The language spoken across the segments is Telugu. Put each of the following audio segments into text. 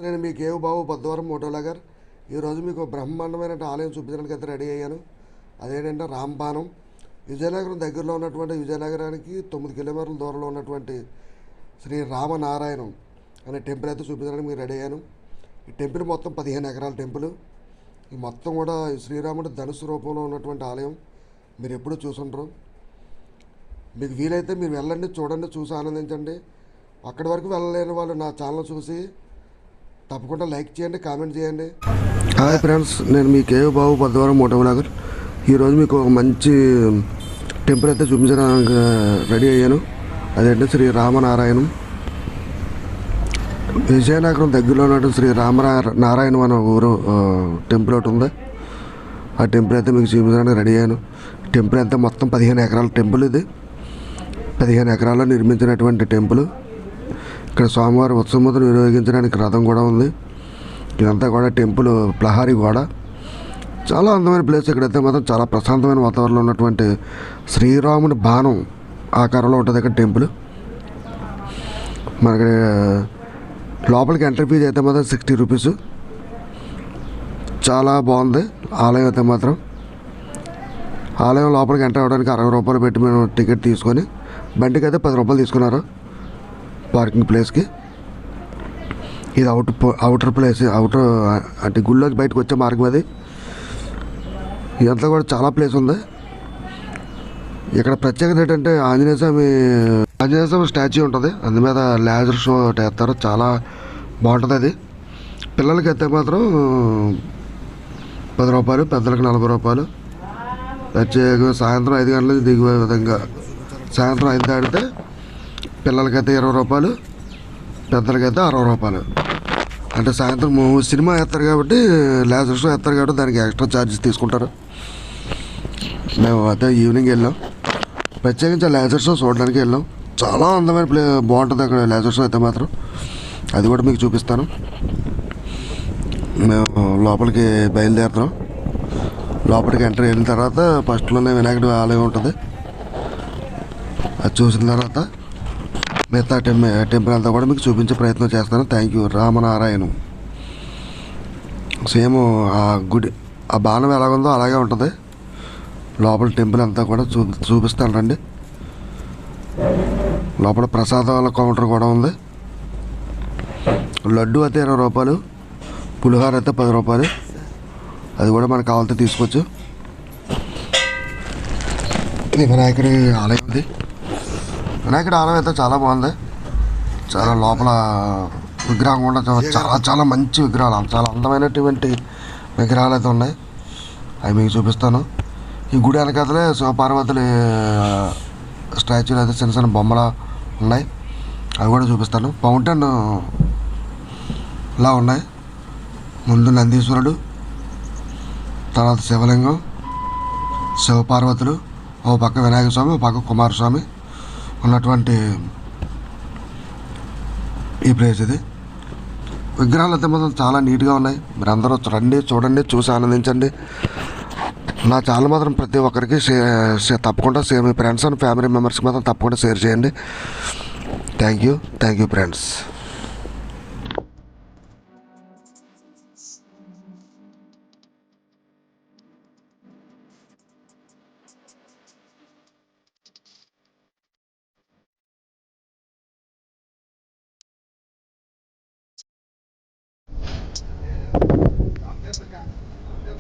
నేను మీ కేవ్ బాబు బద్దవరం మోటోలాగర్ ఈరోజు మీకు బ్రహ్మాండమైన ఆలయం చూపించడానికి అయితే రెడీ అయ్యాను. అదేంటంటే రాంబాణం. విజయనగరం దగ్గరలో ఉన్నటువంటి విజయనగరానికి 9 కిలోమీటర్ల దూరంలో ఉన్నటువంటి శ్రీ రామనారాయణం అనే టెంపుల్ అయితే చూపించడానికి మీరు రెడీ అయ్యాను. ఈ టెంపుల్ మొత్తం 15 ఎకరాల టెంపుల్. ఈ మొత్తం కూడా శ్రీరాముడి ధనుసు రూపంలో ఉన్నటువంటి ఆలయం. మీరు ఎప్పుడూ చూసుంటారు. మీకు వీలైతే మీరు వెళ్ళండి, చూడండి, చూసి ఆనందించండి. అక్కడి వరకు వెళ్ళలేని వాళ్ళు నా ఛానల్ చూసి తప్పకుండా లైక్ చేయండి, కామెంట్ చేయండి. హాయ్ ఫ్రెండ్స్, నేను మీ కేవ్ బాబు బద్దవరం మోటోలాగర్. ఈరోజు మీకు ఒక మంచి టెంపుల్ అయితే చూపించడానికి రెడీ అయ్యాను. అదేంటి శ్రీ రామనారాయణం. విజయనగరం దగ్గరలో ఉన్నటువంటి శ్రీ రామనారాయణం అనే ఊరు టెంపుల్ ఒకటి ఉంది. ఆ టెంపుల్ అయితే మీకు చూపించడానికి రెడీ అయ్యాను. టెంపుల్ అయితే మొత్తం 15 ఎకరాల టెంపుల్. ఇది 15 ఎకరాల్లో నిర్మించినటువంటి టెంపుల్. ఇక్కడ స్వామివారి ఉత్సవం నిర్వహించడానికి రథం కూడా ఉంది. ఇదంతా కూడా టెంపుల్ ప్రహరీ గోడ. చాలా అందమైన ప్లేస్. ఇక్కడైతే మాత్రం చాలా ప్రశాంతమైన వాతావరణంలో ఉన్నటువంటి శ్రీరాముడి బాణం ఆకారంలో ఉంటుంది ఇక్కడ టెంపుల్. మనకి లోపలికి ఎంట్రీ ఫీజు అయితే మాత్రం 60 రూపీస్. చాలా బాగుంది ఆలయం అయితే మాత్రం. ఆలయం లోపలికి ఎంటర్ అవ్వడానికి 60 రూపాయలు పెట్టి మేము టికెట్ తీసుకొని, బండికి అయితే 10 రూపాయలు తీసుకున్నారు పార్కింగ్ ప్లేస్కి. ఇది అవుటర్ ప్లేస్, అవుటర్ అంటే గుళ్ళోకి బయటకు వచ్చే మార్గం అది. ఇదంతా కూడా చాలా ప్లేస్ ఉంది. ఇక్కడ ప్రత్యేకత ఏంటంటే ఆంజనేయ స్వామి స్టాచ్యూ ఉంటుంది. అందు మీద లేజర్ షో వేస్తారు. చాలా బాగుంటుంది అది. పిల్లలకి అయితే మాత్రం 10 రూపాయలు, పెద్దలకు 40 రూపాయలు. ప్రత్యేక సాయంత్రం 5 గంటలకు దిగే విధంగా సాయంత్రం 5 దాటితే పిల్లలకైతే 20 రూపాయలు, పెద్దలకైతే 60 రూపాయలు. అంటే సాయంత్రం సినిమా వేస్తారు కాబట్టి, లేజర్ షో వేస్తారు కాబట్టి దానికి ఎక్స్ట్రా ఛార్జెస్ తీసుకుంటారు. మేము అయితే ఈవినింగ్ వెళ్ళాం. ప్రత్యేకించి లేజర్ షో చూడడానికి వెళ్ళాం. చాలా అందమైన బాగుంటుంది అక్కడ లేజర్ షో అయితే మాత్రం. అది కూడా మీకు చూపిస్తాను. మేము లోపలికి బయలుదేరుతున్నాం. లోపలికి ఎంటర్ అయిన తర్వాత ఫస్ట్లోనే వినాయకుడి ఆలయం ఉంటుంది. అది చూసిన తర్వాత మిగతా టెంపుల్ అంతా కూడా మీకు చూపించే ప్రయత్నం చేస్తాను. Thank you. రామనారాయణం. సేమ్ ఆ గుడి, ఆ బాణం ఎలాగుందో అలాగే ఉంటుంది. లోపల టెంపుల్ అంతా కూడా చూపిస్తాను రండి. లోపల ప్రసాదాల కౌంటర్ కూడా ఉంది. లడ్డు అయితే 20 రూపాయలు, పులిహోర అయితే 10 రూపాయలు. అది కూడా మనకు కావాలంటే తీసుకోవచ్చు. ఇది వినాయకుడి ఆలయం. ఇది వినాయకుడి ఆలయం అయితే చాలా బాగుంది. చాలా లోపల విగ్రహం కూడా చాలా చాలా మంచి విగ్రహాలు, చాలా అందమైనటువంటి విగ్రహాలు అయితే ఉన్నాయి. అవి మీకు చూపిస్తాను. ఈ గుడి వెనకాతలే శివపార్వతుల స్టాచ్యూలు అయితే చిన్న చిన్న బొమ్మలు ఉన్నాయి. అవి కూడా చూపిస్తాను. ఫౌంటైన్ లా ఉన్నాయి. ముందు నందీశ్వరుడు, తర్వాత శివలింగం, శివపార్వతులు, ఓ పక్క వినాయక స్వామి, ఓ పక్క కుమారస్వామి ఉన్నటువంటి ఈ ప్లేస్ ఇది. విగ్రహాలు అయితే మాత్రం చాలా నీట్గా ఉన్నాయి. మీరు అందరూ రండి, చూడండి, చూసి ఆనందించండి. నా ఛానల్ మాత్రం ప్రతి ఒక్కరికి తప్పకుండా మీ ఫ్రెండ్స్ అండ్ ఫ్యామిలీ మెంబర్స్కి మాత్రం తప్పకుండా షేర్ చేయండి. Thank you friends.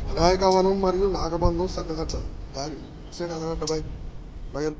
వినాయకవనం మరియు నాగబంధం సగ్గగట్ట దారి బై బయలు.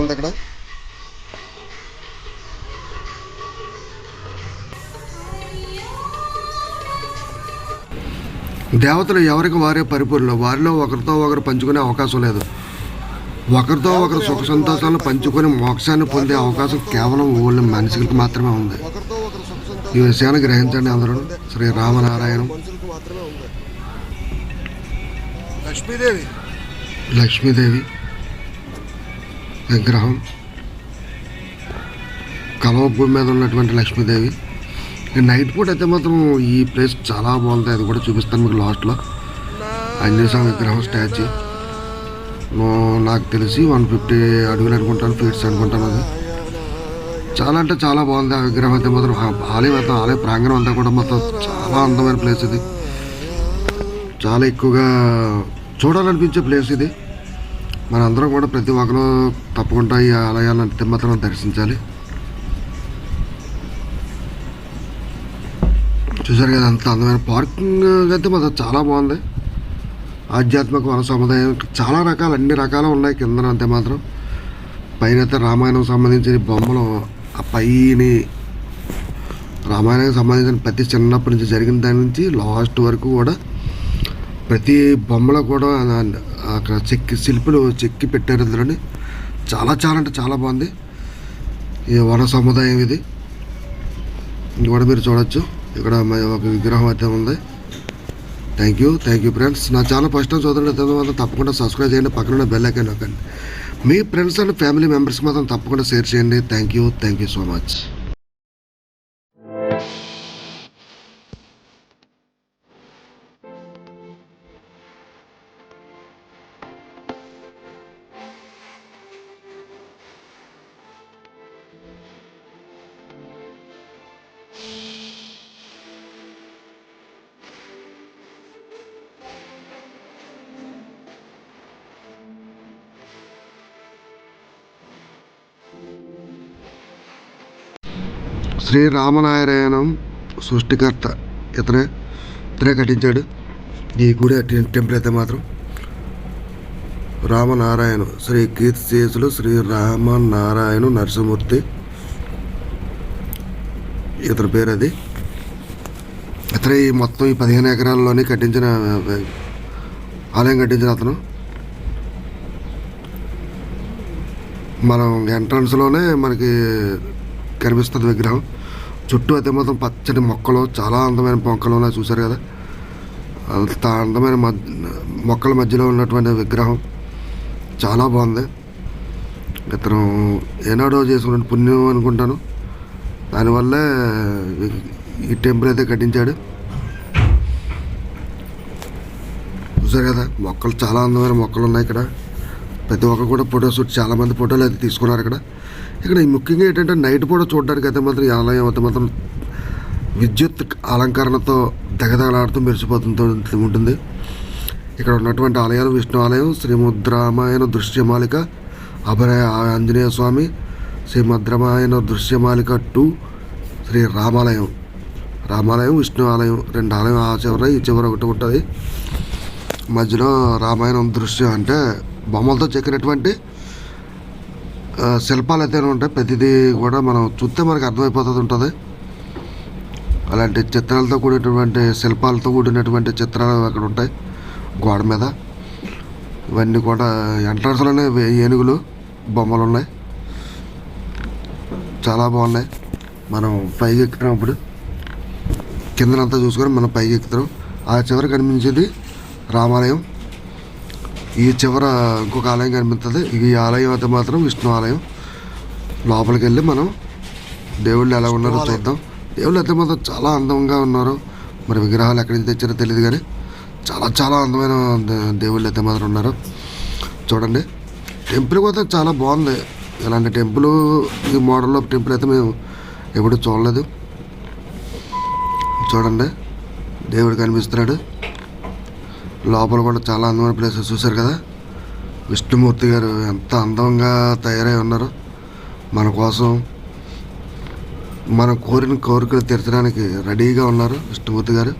ఉంది ఇక్కడ. దేవతలు ఎవరికి వారే పరిపూర్ణులు. వారిలో ఒకరితో ఒకరు పంచుకునే అవకాశం లేదు. ఒకరితో ఒకరు సుఖ సంతోషాలను పంచుకొని మోక్షాన్ని పొందే అవకాశం కేవలం ఓన్లీ మనుషులకు మాత్రమే ఉంది. ఈ విషయాన్ని గ్రహించండి అందరూ. శ్రీ రామనారాయణం. లక్ష్మీదేవి విగ్రహం, కలవ భూమి మీద ఉన్నటువంటి లక్ష్మీదేవి. నైట్ పూట అయితే మాత్రం ఈ ప్లేస్ చాలా బాగుంది. అది కూడా చూపిస్తాను మీకు లాస్ట్లో. ఆంజనేయ స్వామి విగ్రహం స్టాచ్యూ. నాకు తెలిసి 150 అడుగులు అనుకుంటాను, ఫీట్స్ అనుకుంటాను. అది చాలా అంటే చాలా బాగుంది. ఆ విగ్రహం అయితే మాత్రం ఆలయ ప్రాంగణం అంతా కూడా మొత్తం చాలా అందమైన ప్లేస్ ఇది. చాలా ఎక్కువగా చూడాలనిపించే ప్లేస్ ఇది. మనందరం కూడా ప్రతి ఒక్కరు తప్పకుండా ఈ ఆలయాలను మాత్రం దర్శించాలి. చూసారు కదా అంత అందమైన పార్కింగ్ అయితే మాత్రం చాలా బాగుంది. ఆధ్యాత్మిక వన సముదాయం చాలా రకాలు, అన్ని రకాలు ఉన్నాయి కింద. అంతే మాత్రం పైన అయితే రామాయణం సంబంధించిన బొమ్మలు, ఆ పైని రామాయణానికి సంబంధించిన ప్రతి చిన్నప్పటి నుంచి జరిగిన దాని నుంచి లాస్ట్ వరకు కూడా ప్రతి బొమ్మలో కూడా అక్కడ శిల్పులు చెక్కి పెట్టారు ఇందులోని. చాలా చాలా అంటే చాలా బాగుంది ఈ వన సముదాయం. ఇది కూడా మీరు చూడొచ్చు. ఇక్కడ ఒక విగ్రహం అయితే ఉంది. Thank you friends. నా ఛానల్ ఫస్ట్ టైం చూడండి తప్పకుండా సబ్స్క్రైబ్ చేయండి. పక్కన బెల్ ఐకాన్ నొక్కండి. మీ ఫ్రెండ్స్ అండ్ ఫ్యామిలీ మెంబర్స్కి మాత్రం తప్పకుండా షేర్ చేయండి. Thank you so much. శ్రీరామనారాయణం సృష్టికర్త ఇతనే కట్టించాడు ఈ గుడి టెంపుల్ అయితే మాత్రం. రామనారాయణ శ్రీ కీర్తిశేషులు శ్రీ రామనారాయణ నరసింహమూర్తి ఇతని పేరు. అది ఇతను ఈ మొత్తం ఈ 15 ఎకరాల్లోనే కట్టించిన ఆలయం కట్టించిన అతను. మనం ఎంట్రన్స్లోనే మనకి కనిపిస్తుంది విగ్రహం. చుట్టూ అయితే మొత్తం పచ్చని మొక్కలు, చాలా అందమైన మొక్కలు ఉన్నాయి. చూసారు కదా అంత అందమైన మొక్కల మధ్యలో ఉన్నటువంటి విగ్రహం చాలా బాగుంది. ఇతను ఏనాడో చేసుకున్న పుణ్యం అనుకుంటాను. దానివల్లే ఈ టెంపుల్ అయితే కట్టించాడు. చూసారు కదా మొక్కలు, చాలా అందమైన మొక్కలు ఉన్నాయి ఇక్కడ. ప్రతి ఒక్కరు కూడా ఫోటోషూట్, చాలామంది ఫోటోలు అయితే తీసుకున్నారు ఇక్కడ. ముఖ్యంగా ఏంటంటే నైట్ పూట చూడడానికి అయితే మాత్రం ఈ ఆలయం అయితే మాత్రం విద్యుత్ అలంకరణతో దగదగలాడుతూ మెరిసిపోతూ ఉంటుంది. ఇక్కడ ఉన్నటువంటి ఆలయాలు విష్ణు ఆలయం, శ్రీమద్రామాయణ దృశ్యమాలిక, అభయ ఆంజనేయ స్వామి, శ్రీమద్రామాయణ దృశ్యమాలిక 2, శ్రీ రామాలయం విష్ణు ఆలయం. 2 ఆలయం ఆ చివర ఈ చివర ఒకటి ఉంటుంది. మధ్యలో రామాయణం దృశ్యం అంటే బొమ్మలతో చెక్కినటువంటి శిల్పాలు అయితే ఉంటాయి. ప్రతిదీ కూడా మనం చూస్తే మనకు అర్థమైపోతుంది ఉంటుంది. అలాంటి చిత్రాలతో కూడినటువంటి శిల్పాలతో కూడినటువంటి చిత్రాలు అక్కడ ఉంటాయి గోడ మీద. ఇవన్నీ కూడా ఎంట్రన్స్లోనే ఏనుగులు బొమ్మలు ఉన్నాయి. చాలా బాగున్నాయి. మనం పైకి ఎక్కుతున్నప్పుడు కిందనంతా చూసుకొని మనం పైకి ఎక్కుతాం. ఆ చివర కనిపించేది రామాలయం. ఈ చివర ఇంకొక ఆలయం కనిపిస్తుంది. ఈ ఆలయం అయితే మాత్రం విష్ణు ఆలయం. లోపలికి వెళ్ళి మనం దేవుళ్ళు ఎలా ఉన్నారో చూద్దాం. దేవుళ్ళు అయితే మాత్రం చాలా అందంగా ఉన్నారు. మరి విగ్రహాలు ఎక్కడి నుంచి తెచ్చారో తెలియదు కానీ చాలా చాలా అందమైన దేవుళ్ళు అయితే మాత్రం ఉన్నారు. చూడండి టెంపుల్ కూడా చాలా బాగుంది. ఇలాంటి టెంపుల్, ఈ మోడల్లో టెంపుల్ అయితే మేము ఎప్పుడు చూడలేదు. చూడండి దేవుడు కనిపిస్తున్నాడు. లోపల కూడా చాలా అందమైన ప్లేసెస్ చూశారు కదా. విష్ణుమూర్తి గారు ఎంత అందంగా తయారై ఉన్నారు. మన కోసం మనం కోరిన కోరికలు తీర్చడానికి రెడీగా ఉన్నారు విష్ణుమూర్తి గారు.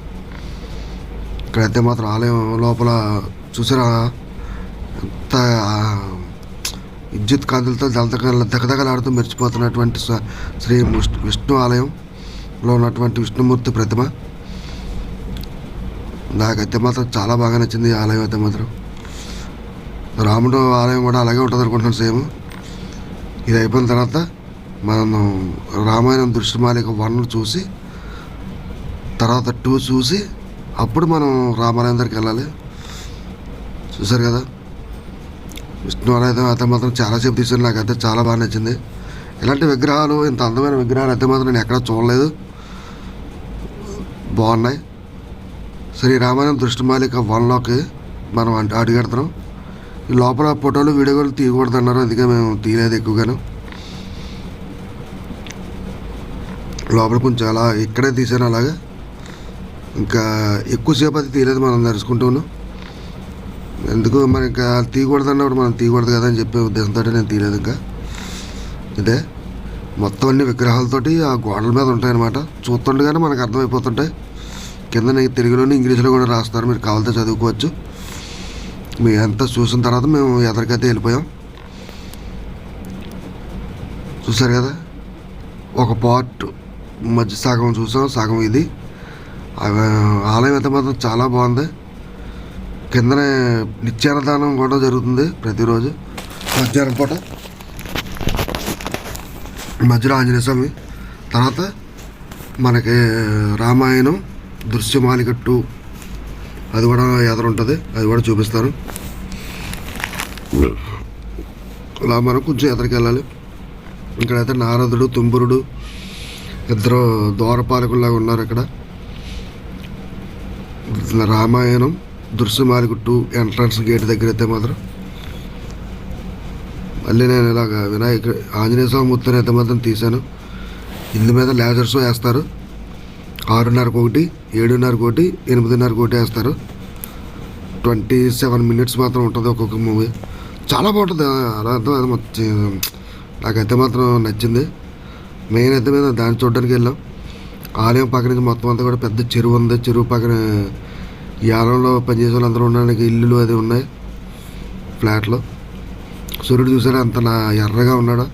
ఇక్కడైతే మాత్రం ఆలయం లోపల చూసారా ఎంత విద్యుత్ కాంతులతో దగదగలాడుతూ మెరిచిపోతున్నటువంటి శ్రీ విష్ణు ఆలయంలో ఉన్నటువంటి విష్ణుమూర్తి ప్రతిమ. నాకైతే మాత్రం చాలా బాగా నచ్చింది ఈ ఆలయం అయితే మాత్రం. రాముడు ఆలయం కూడా అలాగే ఉంటుంది అనుకుంటున్నాను సేమ్. ఇది అయిపోయిన తర్వాత మనం రామాయణం దృశ్యమాలిక 1 చూసి తర్వాత 2 చూసి అప్పుడు మనం రామాలయం దగ్గరికి వెళ్ళాలి. చూసారు కదా, విష్ణు ఆలయం అయితే మాత్రం చాలాసేపు తీసాను. నాకైతే చాలా బాగా నచ్చింది. ఇలాంటి విగ్రహాలు, ఇంత అందమైన విగ్రహాలు అయితే మాత్రం నేను ఎక్కడా చూడలేదు. బాగున్నాయి. శ్రీ రామాయణం దృష్టిమాలిక 1లోకి మనం అడుగెడుతున్నాం. ఈ లోపల ఫోటోలు వీడియోలు తీయకూడదు అన్నారు, అందుకే మేము తీయలేదు ఎక్కువగాను. లోపల కొంచెం అలా ఇక్కడే తీసాను అలాగా, ఇంకా ఎక్కువసేపు అది తీయలేదు. మనం నడుచుకుంటూను ఎందుకు మరి ఇంకా తీయకూడదు అన్నప్పుడు మనం తీయకూడదు కదా అని చెప్పే ఉద్దేశంతో నేను తీయలేదు. ఇంకా ఇదే మొత్తం అన్ని విగ్రహాలతోటి ఆ గోడల మీద ఉంటాయన్నమాట. చూస్తుండగానే మనకు అర్థమైపోతుంటాయి. కింద తెలుగులోని ఇంగ్లీష్లో కూడా రాస్తారు, మీరు కావాలితే చదువుకోవచ్చు. మీ అంతా చూసిన తర్వాత మేము ఎదరికైతే వెళ్ళిపోయాం. చూసారు కదా, ఒక పార్ట్ మధ్య సగం చూసాం, సగం ఇది. ఆలయం అయితే మాత్రం చాలా బాగుంది. కిందనే నిత్యాన్నదానం కూడా జరుగుతుంది ప్రతిరోజు మధ్యాహ్నం పూట. మధ్యలో ఆంజనేయ స్వామి, తర్వాత మనకి రామాయణం దృశ్యమాలిక 2 అది కూడా ఎదురుంటుంది, అది కూడా చూపిస్తారు. అలా మనం కొంచెం ఎదరికి వెళ్ళాలి. ఇక్కడైతే నారదుడు తుంబురుడు ఇద్దరు ద్వారపాలకుల్లాగా ఉన్నారు. ఇక్కడ రామాయణం దృశ్యమాలిక 2 ఎంట్రన్స్ గేట్ దగ్గర అయితే మాత్రం మళ్ళీ నేను ఇలాగ ఆంజనేయ స్వామి మూర్తిని అయితే మాత్రం తీశాను. ఇందు మీద లేజర్ షో వేస్తారు. 6:30కి ఒకటి, 7:30కి ఒకటి, 8:30కి ఒకటి వేస్తారు. 27 minutes మాత్రం ఉంటుంది ఒక్కొక్క మూవీ. చాలా బాగుంటుంది. అలా నాకైతే మాత్రం నచ్చింది. మెయిన్ అయితే మేము దాన్ని చూడడానికి వెళ్ళాం. ఆలయం పక్క నుంచి మొత్తం అంతా కూడా పెద్ద చెరువు ఉంది. చెరువు పక్కన ఈ ఆలయంలో పనిచేసే వాళ్ళందరూ ఉండడానికి ఇల్లులు అది ఉన్నాయి, ఫ్లాట్లో. సూర్యుడు చూసారా అంత ఎర్రగా ఉన్నాడు.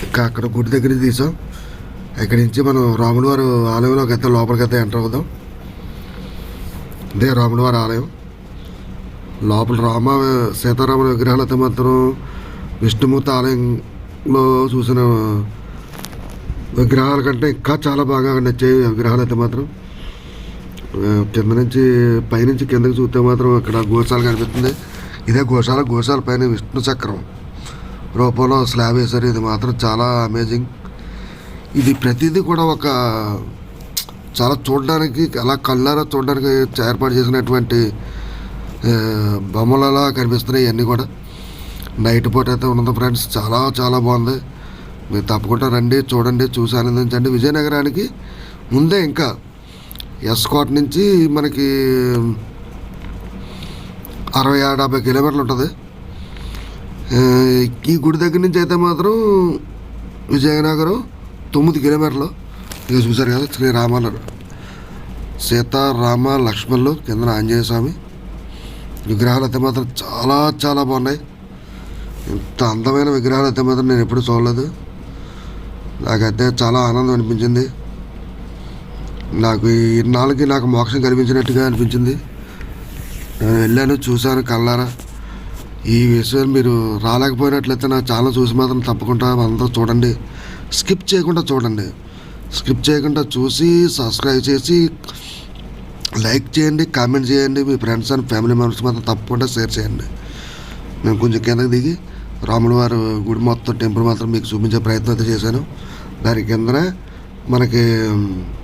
ఇంకా అక్కడ గుడి దగ్గర నుంచి తీసాం. ఇక్కడి నుంచి మనం రాముల వారి ఆలయంలోకి అయితే లోపలికి అయితే ఎంటర్ అవుదాం. ఇదే రాముల వారి ఆలయం. లోపల సీతారాముల విగ్రహాలు అయితే మాత్రం విష్ణుమూర్తి ఆలయంలో చూసిన విగ్రహాల కంటే ఇంకా చాలా బాగా నచ్చాయి విగ్రహాలు అయితే మాత్రం. కింద నుంచి పైనుంచి కిందకి చూస్తే మాత్రం ఇక్కడ గోశాల కనిపిస్తుంది. ఇదే గోశాల పైన విష్ణు చక్రం రూపంలో స్లాబ్ వేశారు. ఇది మాత్రం చాలా అమేజింగ్. ఇది ప్రతిదీ కూడా ఒక చాలా చూడడానికి అలా కళ్ళారా చూడడానికి ఏర్పాటు చేసినటువంటి బొమ్మలలా కనిపిస్తున్నాయి. ఇవన్నీ కూడా నైట్ పూట అయితే ఉన్నది ఫ్రెండ్స్. చాలా చాలా బాగుంది. మీరు తప్పకుండా రండి, చూడండి, చూసి ఆనందించండి. విజయనగరానికి ముందే ఇంకా ఎస్కోట్ నుంచి మనకి 60-70 కిలోమీటర్లు ఉంటుంది. ఈ గుడి దగ్గర నుంచి అయితే మాత్రం విజయనగరం 9 కిలోమీటర్లు. ఇక చూసారు కదా శ్రీరామాలు, సీతారామ లక్ష్మణులు, కింద ఆంజనేయ స్వామి విగ్రహాలు అయితే మాత్రం చాలా చాలా బాగున్నాయి. ఇంత అందమైన విగ్రహాలు అయితే మాత్రం నేను ఎప్పుడు చూడలేదు. నాకైతే చాలా ఆనందం అనిపించింది. నాకు ఈ నాలుగు నాకు మోక్షం కల్పించినట్టుగా అనిపించింది. నేను వెళ్ళాను, చూశాను కళ్ళారా. ఈ విషయం మీరు రాలేకపోయినట్లయితే నా ఛానల్ చూసి మాత్రం తప్పకుండా అందరూ చూడండి. స్కిప్ చేయకుండా చూడండి. స్కిప్ చేయకుండా చూసి సబ్స్క్రైబ్ చేసి లైక్ చేయండి, కామెంట్ చేయండి. మీ ఫ్రెండ్స్ అండ్ ఫ్యామిలీ మెంబర్స్ మాత్రం తప్పకుండా షేర్ చేయండి. నేను కొంచెం కిందకి దిగి రాముల వారి గుడి మొత్తం టెంపుల్ మాత్రం మీకు చూపించే ప్రయత్నం అయితే చేశాను. దాని కిందనే మనకి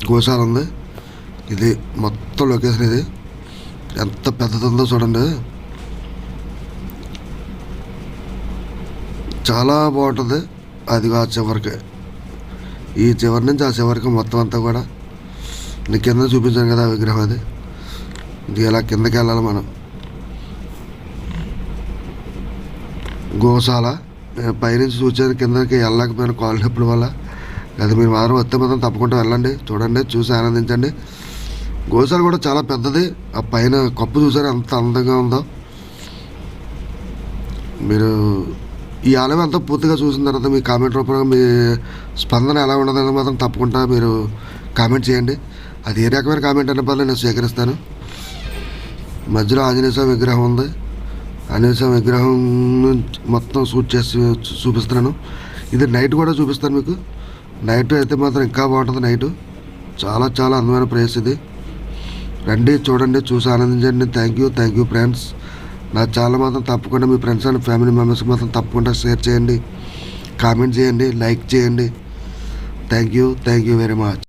గోశాల ఉంది. ఇది మొత్తం లొకేషన్. ఇది ఎంత పెద్దది ఉందో చూడండి. చాలా బాగుంటుంది. అది ఆ చివరికి, ఈ చివరి నుంచి ఆ చివరికి మొత్తం అంతా కూడా నేను కింద చూపించాను కదా విగ్రహం. అది ఇది ఎలా కిందకి వెళ్ళాలి మనం. గోశాల పైనుంచి చూసాను, కిందకి వెళ్ళలేకపోయిన కాలు నొప్పుల వల్ల. అది మీరు వారం వస్తే మాత్రం తప్పకుండా వెళ్ళండి, చూడండి, చూసి ఆనందించండి. గోశాల కూడా చాలా పెద్దది. ఆ పైన కప్పు చూసారు ఎంత అందంగా ఉందో. మీరు ఈ ఆలయం అంతా పూర్తిగా చూసిన తర్వాత మీ కామెంట్ రూపంలో మీ స్పందన ఎలా ఉన్నదని మాత్రం తప్పకుండా మీరు కామెంట్ చేయండి. అది ఏ రకమైన కామెంట్ అనే పనులు నేను స్వీకరిస్తాను. మధ్యలో ఆంజనేయ స్వామి విగ్రహం ఉంది. ఆంజనేయ స్వామి విగ్రహం మొత్తం షూట్ చేసి చూపిస్తున్నాను. ఇది నైట్ కూడా చూపిస్తాను మీకు. నైట్ అయితే మాత్రం ఇంకా బాగుంటుంది. నైట్ చాలా చాలా అందమైన ప్లేస్ ఇది. రండి, చూడండి, చూసి ఆనందించండి. Thank you friends. నా ఛానల్ మాత్రం తప్పకుండా మీ ఫ్రెండ్స్ అండ్ ఫ్యామిలీ మెంబర్స్కి మాత్రం తప్పకుండా షేర్ చేయండి, కామెంట్ చేయండి, లైక్ చేయండి. Thank you very much.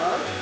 ఆ?